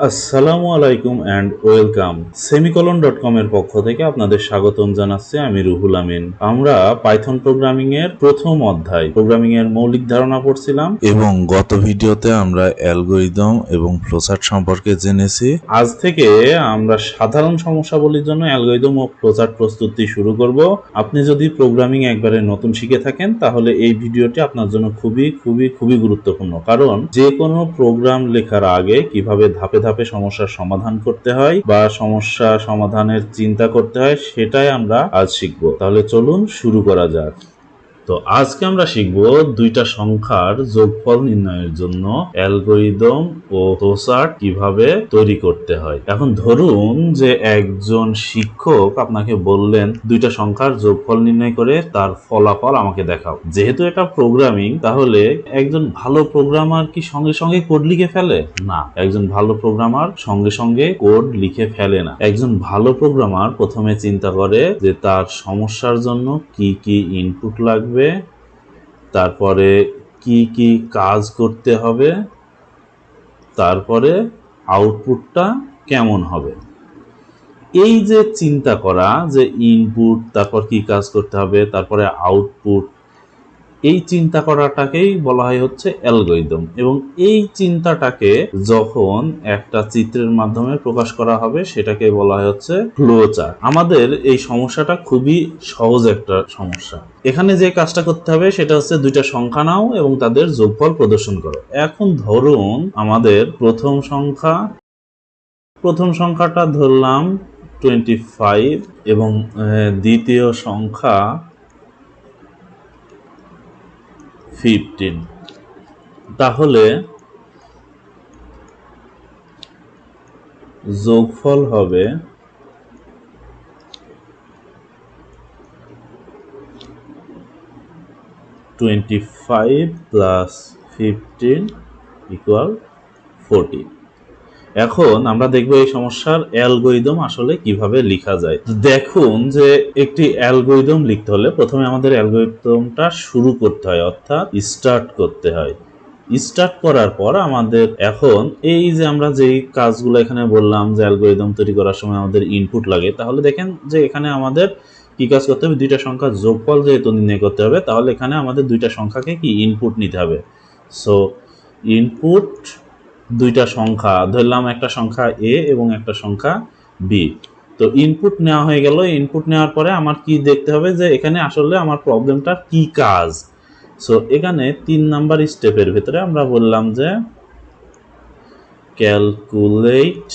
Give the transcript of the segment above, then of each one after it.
আসসালামু আলাইকুম and welcome. সেমিকলন.com এর পক্ষ থেকে আপনাদের স্বাগতম জানাচ্ছি আমি রুহুল আমিন। আমরা পাইথন প্রোগ্রামিং এর প্রথম অধ্যায় প্রোগ্রামিং এর মৌলিক ধারণা পড়ছিলাম এবং গত ভিডিওতে আমরা অ্যালগরিদম এবং ফ্লোচার্ট সম্পর্কে জেনেছি। আজ থেকে আমরা সাধারণ সমস্যাবলীর জন্য অ্যালগরিদম ও ফ্লোচার্ট প্রস্তুতি শুরু করব। আপনি যদি প্রোগ্রামিং একবারে নতুন শিখে থাকেন তাহলে এই ভিডিওটি আপনার জন্য খুবই খুবই খুবই গুরুত্বপূর্ণ, কারণ যে কোনো প্রোগ্রাম লেখার আগে কিভাবে ধাপে ধাপে সমস্যার সমাধান করতে হয় বা সমস্যা সমাধানের চিন্তা করতে হয় সেটাই আমরা আজ শিখব। তাহলে চলুন শুরু করা যাক। তো আজকে আমরা শিখব দুইটা সংখ্যার যোগফল নির্ণয়ের জন্য অ্যালগরিদম ও ফ্লোচার্ট কিভাবে তৈরি করতে হয়। এখন ধরুন যে একজন শিক্ষক আপনাকে বললেন দুইটা সংখ্যার যোগফল নির্ণয় করে তার ফলাফল আমাকে দেখাও। যেহেতু এটা প্রোগ্রামিং, তাহলে একজন ভালো প্রোগ্রামার কি সঙ্গে সঙ্গে কোড লিখে ফেলে? না, একজন ভালো প্রোগ্রামার সঙ্গে সঙ্গে কোড লিখে ফেলে না। একজন ভালো প্রোগ্রামার প্রথমে চিন্তা করে যে তার সমস্যার জন্য কি কি ইনপুট লাগবে, তারপরে কি কি কাজ করতে হবে, তারপরে আউটপুটটা কেমন হবে। এই যে চিন্তা করা যে ইনপুট, তারপর কি কাজ করতে হবে, তারপরে আউটপুট, এই চিন্তা করাটাকেই বলা হয় হচ্ছে অ্যালগরিদম। এবং এই চিন্তাটাকে যখন একটা চিত্রের মাধ্যমে প্রকাশ করা হবে সেটাকে বলা হয় হচ্ছে ফ্লোচার্ট। আমাদের এই সমস্যাটা খুবই সহজ একটা সমস্যা। এখানে যে কাজটা করতে হবে সেটা হচ্ছে দুইটা সংখ্যা নাও এবং তাদের যোগফল প্রদর্শন করো। এখন ধরুন আমাদের প্রথম সংখ্যাটা ধরলাম 25 এবং দ্বিতীয় সংখ্যা 15। তাহলে যোগফল হবে 25 প্লাস 15 ইকুয়াল 40। এখন আমরা দেখব এই সমস্যার অ্যালগরিদম আসলে কিভাবে লেখা যায়। দেখুন যে একটি অ্যালগরিদম লিখতে হলে প্রথমে আমাদের অ্যালগরিদমটা শুরু করতে হয়, অর্থাৎ স্টার্ট করতে হয়। স্টার্ট করার পর আমাদের এখন এই যে আমরা যেই কাজগুলো এখানে বললাম যে অ্যালগরিদম তৈরি করার সময় আমাদের ইনপুট লাগে, তাহলে দেখেন যে এখানে আমাদের কি কাজ করতে হবে, দুইটা সংখ্যার যোগফল যেহেতু নির্ণয় করতে হবে, তাহলে এখানে আমাদের দুইটা সংখ্যাকে কি ইনপুট নিতে হবে। সো ইনপুট দুইটা সংখ্যা ধরলাম, একটা সংখ্যা এ এবং একটা সংখ্যা বি। তো ইনপুট নেওয়া হয়ে গেল। ইনপুট নেওয়ার পরে আমার কি দেখতে হবে যে এখানে আসলে আমার প্রবলেমটার কি কাজ। সো এখানে 3 নাম্বার স্টেপের ভিতরে আমরা বললাম যে ক্যালকুলেট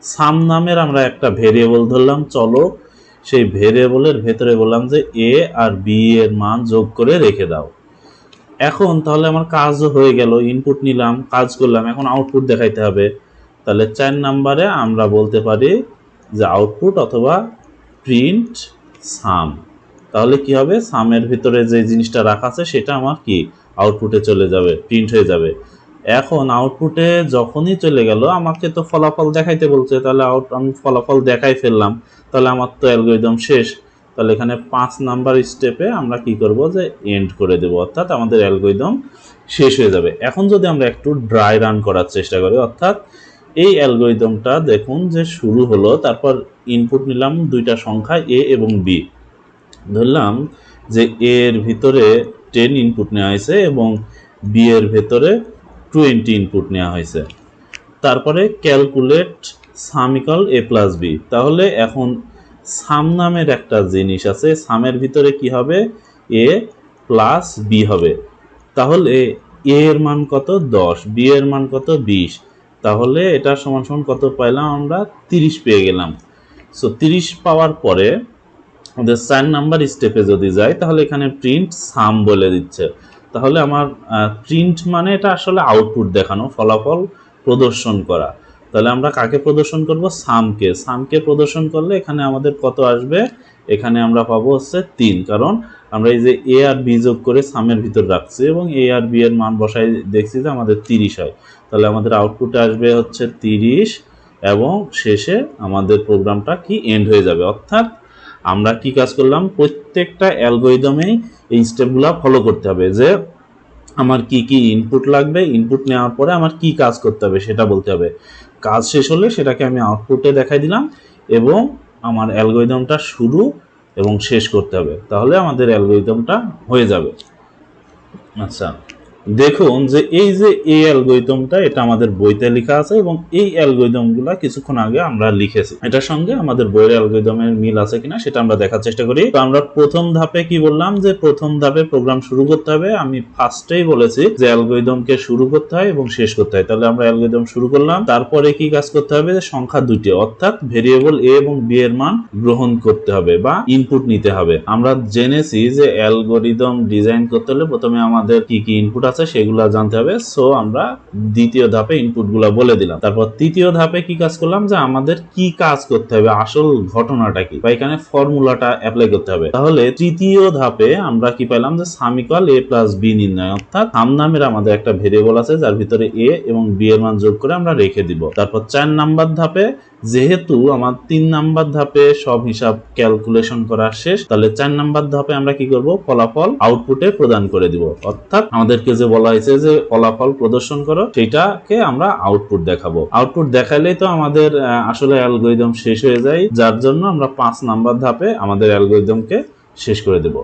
সাম নামের আমরা একটা ভেরিয়েবল ধরলাম, চলো সেই ভেরিয়েবলের ভেতরে বললাম যে এ আর বি এর মান যোগ করে রেখে দাও। এখন তাহলে আমার কাজও হয়ে গেল, ইনপুট নিলাম, কাজ করলাম, এখন আউটপুট দেখাইতে হবে। তাহলে 4 নাম্বারে আমরা বলতে পারি যে আউটপুট অথবা প্রিন্ট সাম। তাহলে কি হবে, সামের ভিতরে যে জিনিসটা রাখা আছে সেটা আমার কি আউটপুটে চলে যাবে, প্রিন্ট হয়ে যাবে। এখন আউটপুটে যখনই চলে গেল আমাকে তো ফলাফল দেখাইতে বলছে, তাহলে আমি ফলাফল দেখাই ফেললাম, তাহলে আমার তো অ্যালগরিদম শেষ। তাহলে এখানে 5 নাম্বার স্টেপে আমরা কি করব যে এন্ড করে দেব, অর্থাৎ আমাদের অ্যালগরিদম শেষ হয়ে যাবে। এখন যদি আমরা একটু ড্রাই রান করার চেষ্টা করি, অর্থাৎ এই অ্যালগরিদমটা দেখুন যে শুরু হলো, তারপর ইনপুট নিলাম দুইটা সংখ্যা এ এবং বি। ধরলাম যে এ এর ভিতরে 10 ইনপুট নেওয়া হয়েছে এবং বি এর ভেতরে 20 ইনপুট নেওয়া হয়েছে। তারপরে ক্যালকুলেট সাম ইকুয়াল এ প্লাস বি। তাহলে এখন সাম নামের একটা জিনিস আছে, সামের ভিতরে কি হবে, এ প্লাস বি হবে। তাহলে এ এর মান কত 10, বি এর মান কত 20, তাহলে এটা সমান সমান কত পাইলাম আমরা 30 পেয়ে গেলাম। সো 30 পাওয়ার পরে আমাদের 4 নাম্বার স্টেপে যদি যাই তাহলে এখানে প্রিন্ট সাম বলে দিচ্ছে। তাহলে আমার প্রিন্ট মানে এটা আসলে আউটপুট দেখানো, ফলাফল প্রদর্শন করা। তাহলে আমরা কাকে প্রদর্শন করব, সামকে প্রদর্শন করলে এখানে আমাদের কত আসবে, এখানে আমরা পাবো হচ্ছে 3, কারণ আমরা এই যে এ আর বি যোগ করে সামের ভিতর রাখছি এবং এ আর বি এর মান বসাই দেখছি যে আমাদের 30 হয়। তাহলে আমাদের আউটপুটে আসবে হচ্ছে 30 এবং শেষে আমাদের প্রোগ্রামটা কি এন্ড হয়ে যাবে। অর্থাৎ আমরা কি কাজ করলাম, প্রত্যেকটা অ্যালগরিদমেই এই স্টেপগুলো ফলো করতে হবে। যে আমার কি কি ইনপুট লাগবে, ইনপুট নেওয়ার পরে আমার কি কাজ করতে হবে সেটা বলতে হবে। কাজ শেষ হলে সেটাকে আমি আউটপুটে দেখাই দিলাম এবং আমার অ্যালগরিদমটা শুরু এবং শেষ করতে হবে, তাহলে আমাদের অ্যালগরিদমটা হয়ে যাবে। আচ্ছা, দেখুন যে এই যে এই অ্যালগরিদমটা এটা আমাদের বইতে লেখা আছে এবং এই অ্যালগরিদমগুলো কিছুক্ষণ আগে আমরা লিখেছি। এটার সঙ্গে আমাদের বইয়ের অ্যালগরিদমের মিল আছে কিনা সেটা আমরা দেখার চেষ্টা করি। তো আমরা প্রথম ধাপে কি বললাম যে প্রথম ধাপে প্রোগ্রাম শুরু করতে হবে। আমি ফার্স্টেই বলেছি যে অ্যালগরিদমকে শুরু করতে হয় এবং শেষ করতে হয়। তাহলে আমরা অ্যালগরিদম শুরু করলাম, তারপরে কি কাজ করতে হবে, সংখ্যা দুটি অর্থাৎ ভেরিয়েবল এ এবং বি এর মান গ্রহণ করতে হবে বা ইনপুট নিতে হবে। আমরা জেনেছি যে অ্যালগরিদম ডিজাইন করতে হলে প্রথমে আমাদের কি কি ইনপুট আছে সেগুলো জানতে হবে। সো আমরা দ্বিতীয় ধাপে ইনপুটগুলো বলে দিলাম। তারপর তৃতীয় ধাপে কি কাজ করলাম যে আমাদের কি কাজ করতে হবে, আসল ঘটনাটা কি, বা এখানে ফর্মুলাটা অ্যাপ্লাই করতে হবে। তাহলে তৃতীয় ধাপে আমরা কি পেলাম যে সাম ইকুয়াল এ প্লাস বি নির্ণয়, অর্থাৎ সাম নামের আমাদের একটা ভেরিয়েবল আছে যার ভিতরে এ এবং বি এর মান যোগ করে আমরা রেখে দিব। তারপর 4 নাম্বার ধাপে যেহেতু আমার 3 নাম্বার ধাপে সব হিসাব ক্যালকুলেশন করা শেষ, তাহলে 4 নাম্বার ধাপে আমরা কি করব, ফলাফল আউটপুটে প্রদান করে দিব। অর্থাৎ আমাদেরকে যে বলা হয়েছে যে ফলাফল প্রদর্শন করো, সেটাকে আমরা আউটপুট দেখাবো। আউটপুট দেখাইলেই তো আমাদের আসলে অ্যালগরিদম শেষ হয়ে যায়, যার জন্য আমরা 5 নাম্বার ধাপে আমাদের অ্যালগরিদমকে শেষ করে দেব।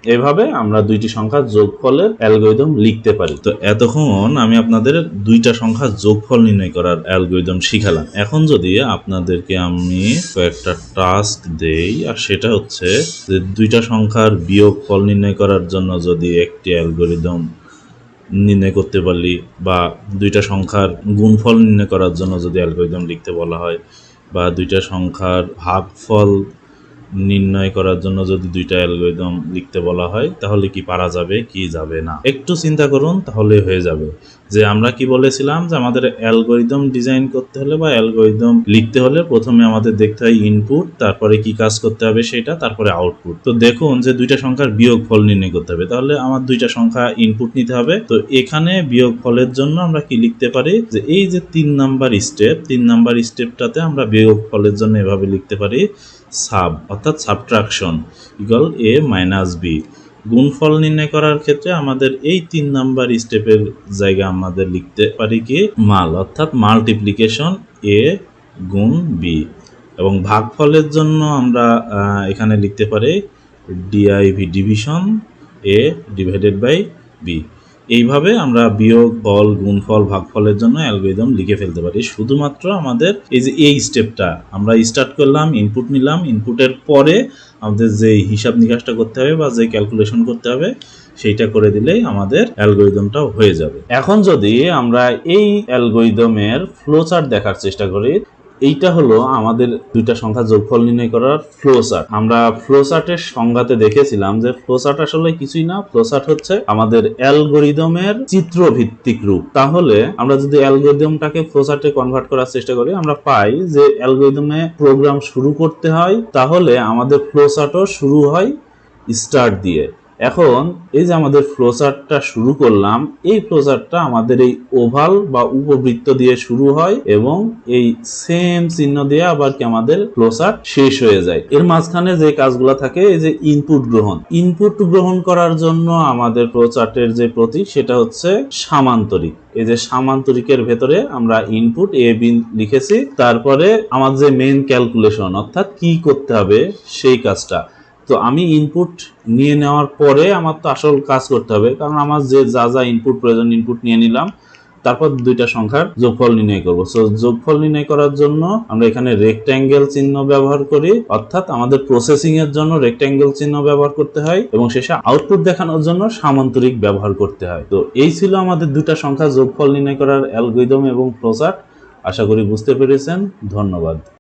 এভাবে আমরা দুইটি সংখ্যার যোগফলের অ্যালগরিদম লিখতে পারি। তো এতক্ষণ আমি আপনাদের দুইটা সংখ্যার যোগফল নির্ণয় করার অ্যালগরিদম শিখালাম। এখন যদি আপনাদেরকে আমি কয়েকটা টাস্ক দেই, আর সেটা হচ্ছে যে দুইটা সংখ্যার বিয়োগফল নির্ণয় করার জন্য যদি একটি অ্যালগরিদম নির্ণয় করতে পারলি, বা দুইটা সংখ্যার গুণফল নির্ণয় করার জন্য যদি অ্যালগরিদম লিখতে বলা হয়, বা দুইটা সংখ্যার ভাগফল নির্ণয় করার জন্য যদি দুইটা অ্যালগরিদম লিখতে বলা হয়, তাহলে কি পারা যাবে কি যাবে না, একটু চিন্তা করুন, তাহলে হয়ে যাবে। যে আমরা কি বলেছিলাম যে আমাদের অ্যালগরিদম ডিজাইন করতে হলে বা অ্যালগরিদম লিখতে হলে প্রথমে আমাদের দেখতে হয় ইনপুট, তারপরে কি কাজ করতে হবে সেটা, তারপরে আউটপুট। তো দেখুন যে দুইটা সংখ্যার বিয়োগফল নির্ণয় করতে হবে, তাহলে আমার দুইটা সংখ্যা ইনপুট নিতে হবে। তো এখানে বিয়োগফলের জন্য আমরা কি লিখতে পারি, যে এই যে 3 নাম্বার স্টেপটাতে আমরা বিয়োগফলের জন্য এভাবে লিখতে পারি সাব, অর্থাৎ সাবট্রাকশন ইকুয়াল এ মাইনাস বি। গুণফল নির্ণয় করার ক্ষেত্রে আমাদের এই 3 নাম্বার স্টেপের জায়গায় আমাদের লিখতে পারি কি মাল, অর্থাৎ মাল্টিপ্লিকেশন এ গুণ বি। এবং ভাগফলের জন্য আমরা এখানে লিখতে পারি DIV, division a divided by b. এইভাবে আমরা বিয়োগ ফল, গুণফল, ভাগফলের জন্য অ্যালগরিদম লিখে ফেলতে পারি। শুধুমাত্র আমাদের এই যে এই স্টেপটা আমরা স্টার্ট করলাম, ইনপুট নিলাম, ইনপুটের পরে আমাদের যে হিসাব নিকাশটা করতে হবে বা যে ক্যালকুলেশন করতে হবে সেইটা করে দিলেই আমাদের অ্যালগরিদমটাও হয়ে যাবে। এখন যদি আমরা এই অ্যালগরিদমের ফ্লোচার্ট দেখার চেষ্টা করি, এইটা হলো আমাদের দুইটা সংখ্যা যোগফল নির্ণয় করার ফ্লোচার্ট। আমরা ফ্লোচার্টের সংজ্ঞাতে দেখেছিলাম যে ফ্লোচার্ট আসলে কিছুই না, ফ্লোচার্ট হচ্ছে আমাদের অ্যালগরিদমের চিত্রভিত্তিক রূপ। তাহলে আমরা যদি অ্যালগরিদমটাকে ফ্লোচার্টে কনভার্ট করার চেষ্টা করি, আমরা পাই যে অ্যালগরিদমে প্রোগ্রাম শুরু করতে হয়, তাহলে আমাদের ফ্লোচার্টও শুরু হয় স্টার্ট দিয়ে। এখন এই যে আমাদের ফ্লোচার্টটা শুরু করলাম, এই ফ্লোচার্টটা আমাদের এই ওভাল বা উপবৃত্ত দিয়ে শুরু হয় এবং এই সেম চিহ্ন দিয়ে আবার কি আমাদের ফ্লোচার্ট শেষ হয়ে যায়। এর মাঝখানে যে কাজগুলো থাকে, এই যে ইনপুট গ্রহণ করার জন্য আমাদের ফ্লোচার্টের যে প্রতীক সেটা হচ্ছে সামান্তরিক। এই যে সামান্তরিকের ভেতরে আমরা ইনপুট এ বি লিখেছি, তারপরে আমার যে মেইন ক্যালকুলেশন অর্থাৎ কি করতে হবে সেই কাজটা। তো আমি ইনপুট নিয়ে নেওয়ার পরে আমার তো আসল কাজ করতে হবে, কারণ আমার যে যা ইনপুট প্রয়োজন ইনপুট নিয়ে নিলাম, তারপর দুইটা সংখ্যার যোগফল নির্ণয় করব। সো যোগফল নির্ণয় করার জন্য আমরা এখানে রেক্ট্যাঙ্গেল চিহ্ন ব্যবহার করি, অর্থাৎ আমাদের প্রসেসিং এর জন্য রেক্ট্যাঙ্গেল চিহ্ন ব্যবহার করতে হয় এবং শেষে আউটপুট দেখানোর জন্য সামান্তরিক ব্যবহার করতে হয়। তো এই ছিল আমাদের দুইটা সংখ্যা যোগফল নির্ণয় করার অ্যালগরিদম এবং ফ্লোচার্ট। আশা করি বুঝতে পেরেছেন। ধন্যবাদ।